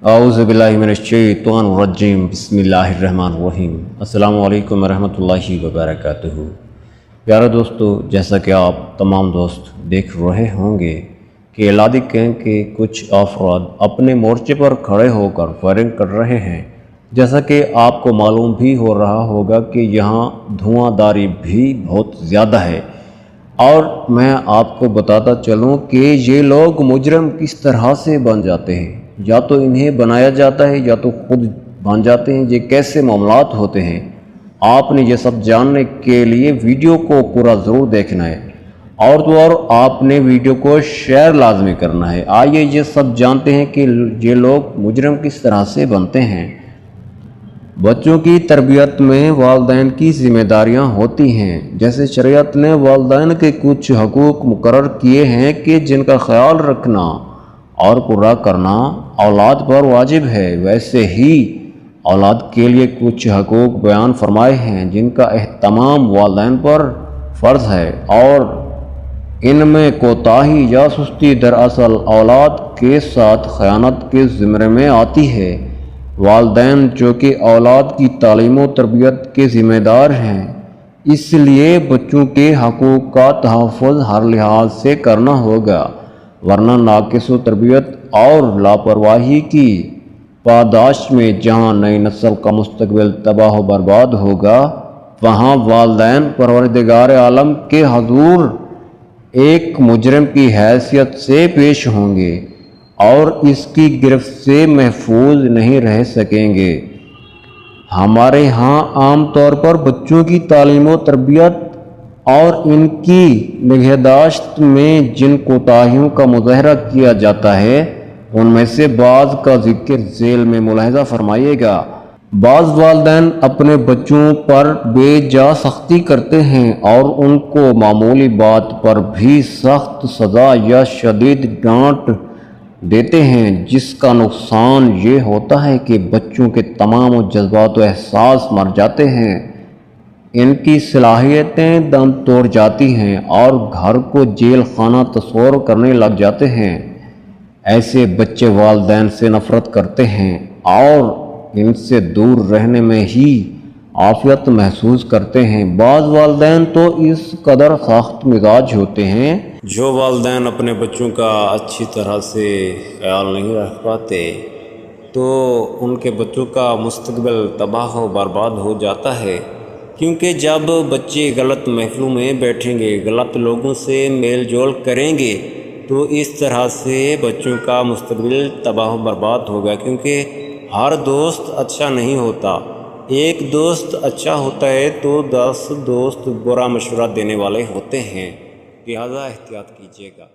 औज़ुबिल्लाहिमिनश्शैतानिर्रजीम बिस्मिल्लाहिर्रहमानिर्रहीम। अस्सलामु अलैकुम वरहमतुल्लाहि वबरकातुहू। प्यारे दोस्तों, जैसा कि आप तमाम दोस्त देख रहे होंगे कि एलादी कैंप के कुछ अफराद अपने मोर्चे पर खड़े होकर फायरिंग कर रहे हैं। जैसा कि आपको मालूम भी हो रहा होगा कि यहाँ धुआंधारी भी बहुत ज़्यादा है। और मैं आपको बताता चलूँ कि ये लोग मुजरम किस तरह से बन जाते हैं, या तो इन्हें बनाया जाता है या तो खुद बन जाते हैं। ये कैसे मामलात होते हैं, आपने ये सब जानने के लिए वीडियो को पूरा ज़रूर देखना है और तो और आपने वीडियो को शेयर लाजमी करना है। आइए ये सब जानते हैं कि ये लोग मुजरम किस तरह से बनते हैं। बच्चों की तरबियत में वालिदैन की ज़िम्मेदारियां होती हैं। जैसे शरीयत ने वालिदैन के कुछ हकूक़ मुकर्रर किए हैं कि जिनका ख्याल रखना और पूरा करना औलाद पर वाजिब है, वैसे ही औलाद के लिए कुछ हकूक़ बयान फरमाए हैं जिनका एहतमाम वालिदैन पर फ़र्ज़ है। और इनमें कोताही या सुस्ती दरअसल औलाद के साथ ख़यानत के ज़िम्मे में आती है। वालिदैन जो कि औलाद की तालीम व तरबियत के ज़िम्मेदार हैं, इसलिए बच्चों के हकूक़ का तहफ़्फ़ुज़ हर लिहाज से करना होगा, वरना नाक़िस तरबियत और लापरवाही की पादाश में जहाँ नई नस्ल का मुस्तक़बिल तबाह व बर्बाद होगा, वहाँ वालिदैन परवरदिगार आलम के हुज़ूर एक मुजरिम की हैसियत से पेश होंगे और इसकी गिरफ्त से महफूज नहीं रह सकेंगे। हमारे यहाँ आम तौर पर बच्चों की तालीम व तरबियत और इनकी निगहदाश्त में जिन कोताहियों का मुज़ाहरा किया जाता है, उनमें से बाज़ का ज़िक्र झेल में मुलाहिज़ा फरमाइएगा। बाज़ वालिदैन अपने बच्चों पर बेजा सख्ती करते हैं और उनको मामूली बात पर भी सख्त सज़ा या शदीद डांट देते हैं, जिसका नुकसान ये होता है कि बच्चों के तमाम जज्बात व एहसास मर जाते हैं, इनकी सलाहियतें दम तोड़ जाती हैं और घर को जेल खाना तस्वर करने लग जाते हैं। ऐसे बच्चे वालिदैन से नफ़रत करते हैं और इनसे दूर रहने में ही आफियत महसूस करते हैं। बाज़ वालिदैन तो इस कदर सख्त मिजाज होते हैं, जो वालिदैन अपने बच्चों का अच्छी तरह से ख्याल नहीं रख पाते तो उनके बच्चों का मुस्तक़बिल तबाह व बर्बाद हो जाता है। क्योंकि जब बच्चे गलत महफ़िलों में बैठेंगे, गलत लोगों से मेल जोल करेंगे, तो इस तरह से बच्चों का मुस्तक़बिल तबाह व बर्बाद होगा। क्योंकि हर दोस्त अच्छा नहीं होता, एक दोस्त अच्छा होता है तो 10 दोस्त बुरा मशवरा देने वाले होते हैं, लिहाजा एहतियात कीजिएगा।